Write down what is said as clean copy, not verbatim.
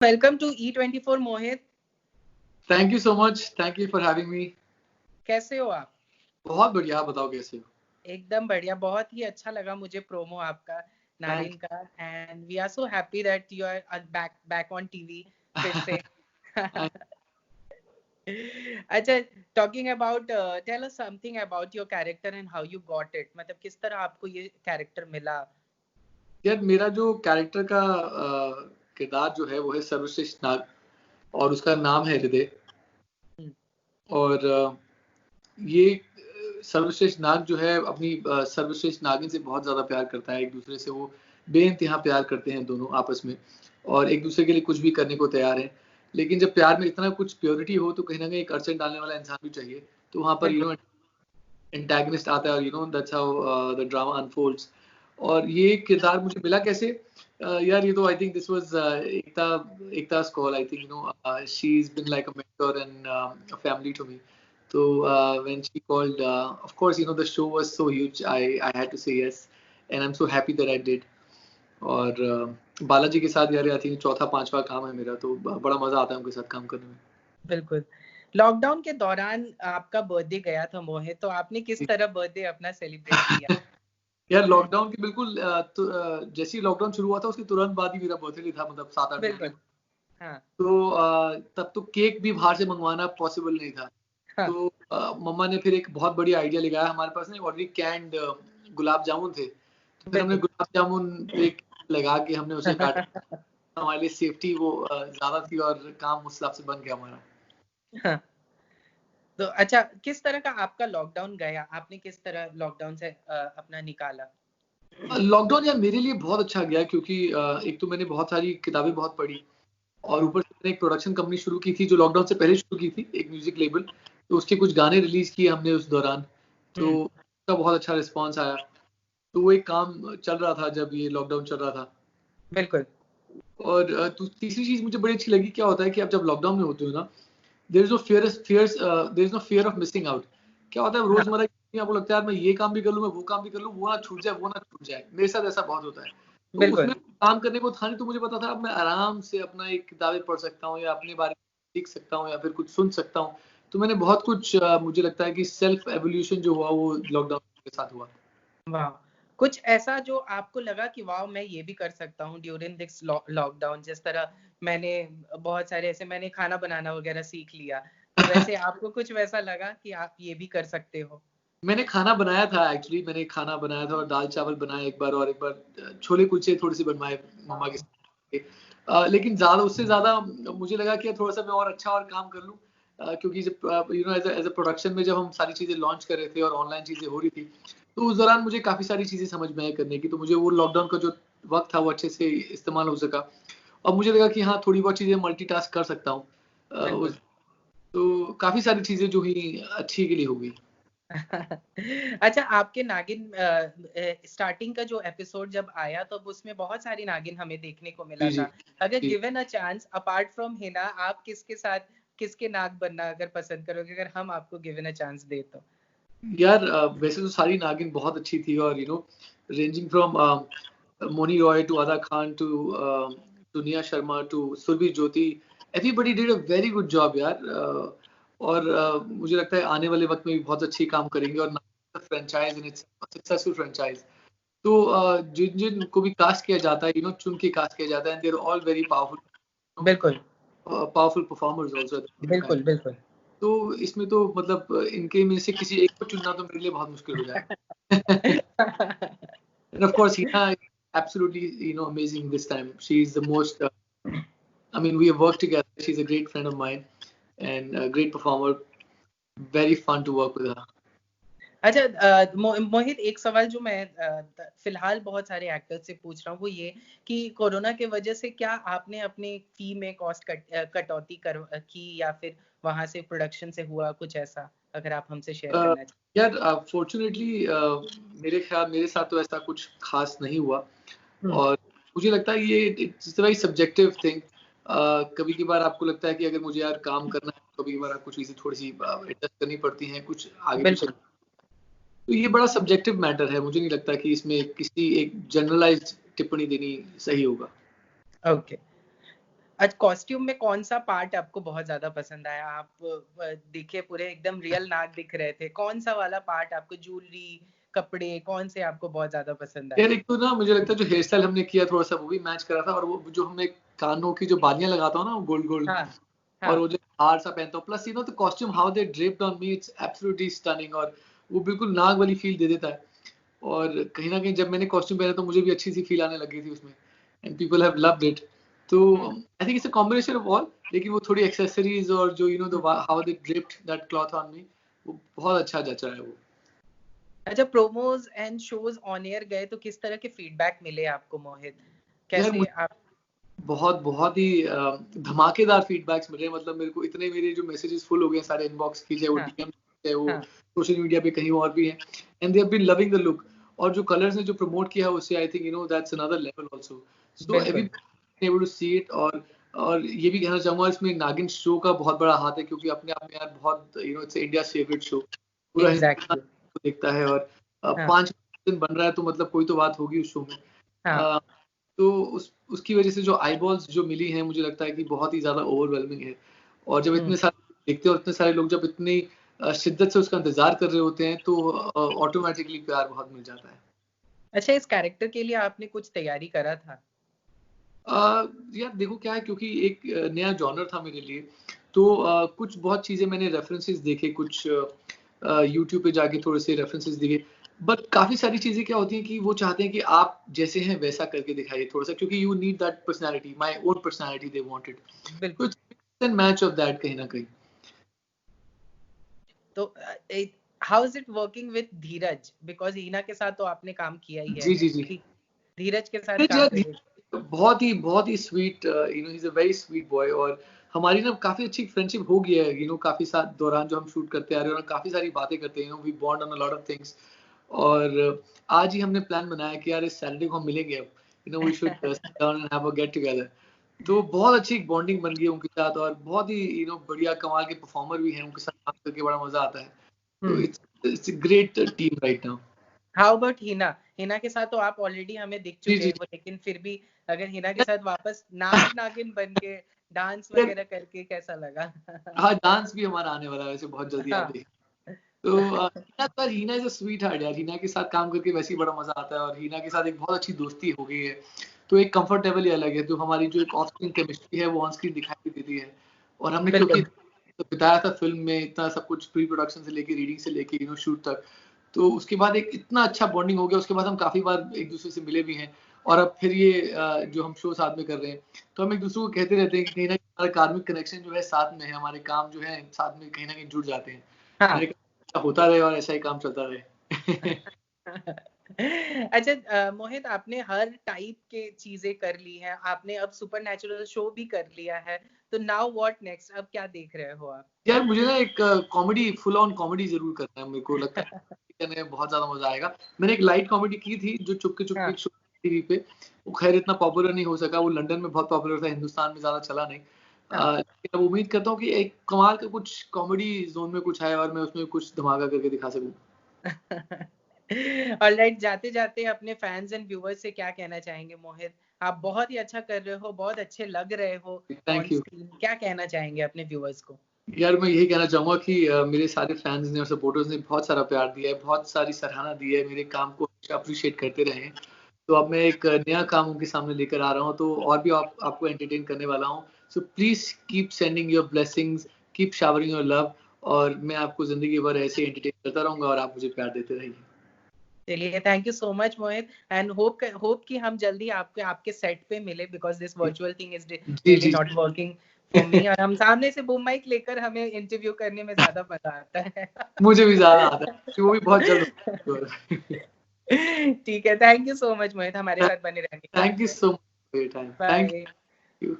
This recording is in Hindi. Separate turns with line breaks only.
Welcome to E24 Mohit.
Thank you so much. Thank you for having me.
कैसे हो आप?
बहुत बढ़िया, आप बताओ कैसे हो?
एकदम बढ़िया, बहुत ही अच्छा लगा मुझे प्रोमो आपका नागिन का, and we are so happy that you are back on TV फिर से। अच्छा, talking about, tell us something about your character and how you got it, मतलब किस तरह आपको ये कैरेक्टर मिला?
यार मेरा जो कैरेक्टर का किरदार जो है वो है सर्वश्रेष्ठ नाग और उसका नाम है हृदय। और ये सर्वश्रेष्ठ नाग जो है अपनी सर्वश्रेष्ठ नागिन से बहुत ज्यादा प्यार करता है। एक दूसरे से वो बेइंतहा प्यार करते हैं दोनों आपस में, और एक दूसरे के लिए कुछ भी करने को तैयार हैं। लेकिन जब प्यार में इतना कुछ प्योरिटी हो तो कहीं ना कहीं एक अड़चन डालने वाला इंसान भी चाहिए। तो वहां पर एंटागनिस्ट आता है और that's how the drama unfolds. और ये किरदार मुझे मिला कैसे? यार ये तो I think this was Ekta's call. I think she's been like a mentor and a family to me. So when she called, of course the show was so huge. I had to say yes, and I'm so happy that I did. और बालाजी के साथ यार आई थिंक चौथा पांचवा काम है मेरा, तो बड़ा मजा आता है उनके साथ काम करने में।
बिल्कुल। लॉकडाउन के दौरान आपका बर्थडे गया था मोहित, तो आपने किस तरह बर्थडे अपना सेलिब्रेट किया?
यार लॉकडाउन के बिल्कुल जैसे ही लॉकडाउन शुरू हुआ था उसके तुरंत बाद ही मेरा बर्थडे था, मतलब 7-8 दिन के।
हाँ।
तो तब तो केक भी बाहर से मंगवाना पॉसिबल नहीं था।
हाँ।
तो मम्मा ने फिर एक बहुत बड़ी आइडिया लगाया। हमारे पास ना ऑलरेडी कैंड गुलाब जामुन थे, तो फिर हमने गुलाब जामुन एक लगा के हमने उसे काटा। हमारे लिए सेफ्टी वो ज्यादा थी और काम उस हिसाब से बन गया हमारा।
हाँ। तो अच्छा, किस तरह का आपका लॉकडाउन गया? आपने किस तरह लॉकडाउन से अपना निकाला?
लॉकडाउन यार मेरे लिए बहुत अच्छा गया, क्योंकि एक तो मैंने बहुत सारी किताबें बहुत पढ़ी, और ऊपर से मैंने एक प्रोडक्शन कंपनी शुरू की थी जो लॉकडाउन से पहले शुरू की थी, एक म्यूजिक लेबल। तो उसके कुछ गाने रिलीज किए हमने उस दौरान, तो उसका बहुत अच्छा रिस्पांस आया। तो वो एक काम चल रहा था जब ये लॉकडाउन चल रहा था।
बिल्कुल।
और तीसरी चीज मुझे बड़ी अच्छी लगी, क्या होता है कि आप जब लॉकडाउन में होते हो ना, there is no fear of missing out. क्या होता है रोजमर्रा की आपको लगता है यार मैं ये काम भी कर लूं, मैं वो काम भी कर लूं, वो ना छूट जाए, वो ना छूट जाए। मेरे साथ ऐसा बहुत होता है। तो उसमें काम करने को था नहीं, तो मुझे पता था अब मैं आराम से अपना एक किताबें पढ़ सकता हूँ या अपने बारे में सीख सकता हूँ या फिर कुछ सुन सकता हूँ। तो मैंने बहुत कुछ मुझे लगता है कि सेल्फ एवोल्यूशन जो हुआ वो लॉकडाउन के साथ हुआ।
वाह, कुछ ऐसा जो आपको लगा कि वाह मैं ये भी कर सकता हूँ ड्यूरिंग दिस लॉकडाउन? जिस तरह मैंने बहुत सारे ऐसे मैंने खाना बनाना वगैरह सीख लिया, तो वैसे आपको कुछ वैसा लगा कि आप ये भी कर सकते हो?
मैंने खाना बनाया था एक्चुअली, मैंने खाना बनाया था और दाल चावल बनाए एक बार, और एक बार छोले कुलचे थोड़े से बनवाए मम्मा के साथ। लेकिन ज्यादा उससे ज्यादा मुझे लगा कि थोड़ा सा मैं और अच्छा और काम कर लूं, क्योंकि जब एज अ प्रोडक्शन में जब हम सारी चीजें लॉन्च कर रहे थे और ऑनलाइन चीजें हो रही थी, तो उस दौरान मुझे काफी सारी चीजें समझ में आई करने की। तो मुझे वो लॉकडाउन का जो वक्त था वो अच्छे से इस्तेमाल हो सका, और मुझे लगा कि हाँ थोड़ी बहुत चीजें मल्टीटास्क कर सकता हूँ। तो काफी सारी चीजें जो हुई अच्छी के लिए हो गई।
अच्छा, आपके नागिन स्टार्टिंग का जो एपिसोड जब आया तो उसमें बहुत सारी नागिन हमें देखने को मिला था। अगर given a chance apart from Hina, आप किसके साथ किसके नाग बनना अगर पसंद करोगे, अगर हम आपको गिवन अ चांस दे तो?
यार वैसे तो सारी नागिन बहुत अच्छी थी, और ranging from Mouni Roy to Adaa Khan to Nia Sharma to Surbhi Jyoti, everybody did a very good job यार। और मुझे लगता है आने वाले वक्त में भी बहुत अच्छी काम करेंगे, और franchise in its successful franchise. तो जिन जिन को भी कास्ट किया जाता है चुन के कास्ट किया जाता है, and they are all very powerful.
बिल्कुल
पावरफुल परफॉर्मर्स आल्सो।
बिल्कुल बिल्कुल।
तो इसमें तो मतलब इनके में से किसी एक को चुनना तो मेरे लिए बहुत मुश्किल हो जाएगा। And of course, Hina is absolutely, amazing this time. She's the most. I mean, we have worked together. She's a great friend of mine and a great performer. Very fun to work with her.
अच्छा, मोहित, एक सवाल जो मैं फिलहाल बहुत सारे एक्टर्स से पूछ रहा हूँ वो ये कि कोरोना के वजह से क्या आपने अपनी फी में कॉस्ट कटौती की, या फिर वहां से प्रोडक्शन से हुआ कुछ ऐसा, अगर आप हमसे शेयर करना चाहें?
यार फॉर्चुनेटली मेरे साथ तो ऐसा कुछ खास नहीं हुआ, और मुझे लगता है ये इट्स वेरी सब्जेक्टिव थिंग। कभी कभार आपको लगता है कि अगर मुझे यार काम करना है, कभी कभार आपको चीजें थोड़ी सी एडजस्ट करनी पड़ती हैं, कुछ आगे पीछे। तो ये बड़ा सब्जेक्टिव मैटर है, मुझे नहीं लगता कि इसमें किसी एक जनरलाइज्ड टिप्पणी देनी सही होगा।
ओके। आज कॉस्ट्यूम में कौन सा पार्ट आपको बहुत ज्यादा पसंद आया? आप देखिए पूरे एकदम रियल नाग दिख रहे थे, कौन सा वाला पार्ट आपको, ज्वेलरी, कपड़े, कौन से आपको बहुत ज्यादा पसंद आए?
यार एक तो ना मुझे लगता है जो हेयर स्टाइल हमने किया थोड़ा सा वो भी मैच करा था, और वो जो हमने कानों की जो बालियां लगाता हूँ ना गोल्ड गोल्ड,
हाँ
और
हाँ
वो जो हार सा पहनता हूँ, plus you know the costume how they draped on me, it's absolutely stunning, और वो बिल्कुल नाग वाली फील दे देता है। और कहीं ना कहीं जब मैंने कॉस्ट्यूम पहना तो मुझे भी अच्छी सी फील आने लगी थी उसमें, and people have loved it. तो I think it's a combination of all, लेकिन वो थोड़ी एक्सेसरीज और जो you know the how they draped that cloth on me, वो बहुत अच्छा जचा है वो।
अच्छा, promos and shows on air गए तो किस तरह के फीडबैक मिले आपको मोहित?
यार
कैसे आप?
बहुत बहुत ही धमाकेदार फीडबैक्स मिले, मतलब मेरे को इतने, मेरे जो मैसेजेस फुल हो गए सारे इनबॉक्स की, चाहे वो
हाँ
डीएम, चाहे वो
हाँ
सोशल मीडिया पे कहीं और भी हैं, and they have been loving the look. और जो कलर्स ने जो प्रमोट किया है उससे I think you know that's another level also, so
बिल्कुल
everybody able to see it. और ये भी कहना चाहूंगा इसमें नागिन शो का बहुत बड़ा हाथ है, क्योंकि अपने आप में यार बहुत you know it's India favourite show, पूरा हिंदुस्तान
एग्जैक्टली
को देखता है, और
हाँ
5 दिन बन रहा है तो मतलब कोई तो बात होगी उस शो में।
हाँ
तो उसकी वजह से जो आईबॉल्स जो मिली हैं मुझे लगता है कि बहुत ही ज़्यादा ओवरवेलमिंग है। और जब इतने सारे लोग देखते हैं और इतने सारे लोग जब इतनी शिद्दत से उसका इंतज़ार कर रहे होते हैं तो ऑटोमैटिकली प्यार बहुत मिल जाता है।
अच्छा, इस कैरेक्टर के लिए आपने कुछ तैयारी करा था?
यार देखो क्या है, क्योंकि एक नया जॉनर था मेरे लिए, तो कुछ बहुत चीज़ें मैंने रेफरेंसेस देखे, कुछ यूट्यूब पे जाके थोड़े से रेफरेंसेस देखे, बट काफ़ी सारी चीज़ें क्या होती हैं कि वो चाहते हैं कि आप जैसे हैं वैसा करके दिखाइए थोड़ा सा, क्योंकि you need that personality, my own personality they wanted, तो
बिल्कुल।
It's mix and match of that कहीं ना कहीं।
तो how is it working with Dheeraj? Because Heena के साथ तो आपने काम किया ही है,
जी जी जी।
धीरज के साथ
धीरज
काम
यार,
करिए।
बहुत ही sweet, you know he is a very sweet boy, और हमारी ना काफी अच्छी फ्रेंडशिप हो गई है, यू नो काफी साल दौरान जो हम शूट करते आ रहे हैं, और काफी सारी बातें करते हैं, you know we bond on a lot of things. और आज ही हमने प्लान बनाया कि यार इस सैटरडे को हम मिलेंगे अब, you know we should sit down and have a get together. तो बहुत अच्छी बॉन्डिंग बन गई है उनके साथ, और बहुत ही यू नो बढ़िया कमाल के परफॉर्मर भी हैं, उनके साथ काम करके बड़ा मजा आता है। तो it's a great team right now.
How about Hina? Hina के साथ तो आप ऑलरेडी हमें दिख
जी
चुके
जी
हैं वो, लेकिन फिर भी अगर हिना के साथ वापस नाग नागिन बन के डांस वगैरह करके कैसा लगा?
हाँ, डांस भी हमारा आने वाला है वैसे बहुत जल्दी, आप
हाँ
देखिए। तो हीना इज अ स्वीट हार्ट यार, हीना के साथ काम करके वैसे ही बड़ा मजा आता है, और हीना के साथ एक बहुत अच्छी दोस्ती हो गई है, तो एक कंफर्ट लेवल ही अलग है, तो हमारी जो एक ऑफ स्क्रीन केमिस्ट्री है वो ऑन स्क्रीन दिखाई देती है। और हमने क्योंकि
बिल्कुल।
तो बिताया था फिल्म में इतना सब कुछ, प्री प्रोडक्शन से लेके रीडिंग से लेके यू नो शूट तक, तो उसके बाद एक इतना अच्छा बॉन्डिंग हो गया, उसके बाद हम काफी बार एक दूसरे से मिले भी हैं, और अब फिर ये जो हम शो साथ में कर रहे हैं, तो हम एक दूसरे को कहते रहते हैं कि कहीं ना कहीं हमारा कार्मिक कनेक्शन जो है साथ में है, हमारे काम जो है साथ में कहीं ना कहीं जुड़ जाते हैं।
हाँ
मैंने कहा ऐसा होता रहे और ऐसा ही काम चलता रहे।
अच्छा, मोहित, आपने हर टाइप के चीजें कर ली हैं, आपने अब सुपरनैचुरल शो भी कर लिया है, तो नाउ व्हाट नेक्स्ट? अब क्या देख रहे हो आप?
यार मुझे ना एक कॉमेडी, फुल ऑन कॉमेडी जरूर करना है, मेरे को लगता है करने में बहुत ज्यादा मजा आएगा। मैंने एक लाइट कॉमेडी की थी जो चुपके चुपके
हाँ
शो टीवी पे, वो खैर इतना पॉपुलर नहीं हो सका, वो लंदन में बहुत पॉपुलर था, हिंदुस्तान में ज्यादा चला नहीं।
हाँ
लेकिन अब उम्मीद करता हूँ कि एक कमाल का कुछ कॉमेडी जोन में कुछ आए और मैं उसमें कुछ धमाका करके दिखा सकूं।
ऑलराइट, जाते जाते अपने फैंस एंड व्यूअर्स से क्या कहना चाहेंगे मोहित? आप बहुत ही अच्छा कर रहे हो, बहुत अच्छे लग रहे हो ऑन
थैंक यू।
स्क्रीन, क्या कहना चाहेंगे अपने व्यूअर्स को?
यार मैं यही कहना चाहूंगा कि मेरे सारे फैंस ने और सपोर्टर्स ने बहुत सारा प्यार दिया है, बहुत सारी सराहना दी है, मेरे काम को अप्रिशिएट करते रहे हैं। तो अब मैं एक नया काम उनके सामने लेकर आ रहा हूँ, तो और भी आपको एंटरटेन करने वाला हूँ। So please keep sending your blessings, keep showering your love, और मैं आपको जिंदगी भर ऐसे एंटरटेन करता रहूंगा और आप मुझे प्यार देते रहिए।
चलिए, thank you so much Mohit, and hope कि हम जल्दी आपके सेट पे मिले, because this virtual thing is
जी
रियली
जी
नॉट वर्किंग फॉर मी, और हम सामने से बूम माइक लेकर हमें इंटरव्यू करने में ज्यादा मजा आता है।
मुझे भी ज्यादा आता है, वो भी बहुत जल्द।
ठीक है, thank you so much Mohit, हमारे साथ बने रहने के
थैंक यू
लिए।
So much for your time, thank
bye.
You.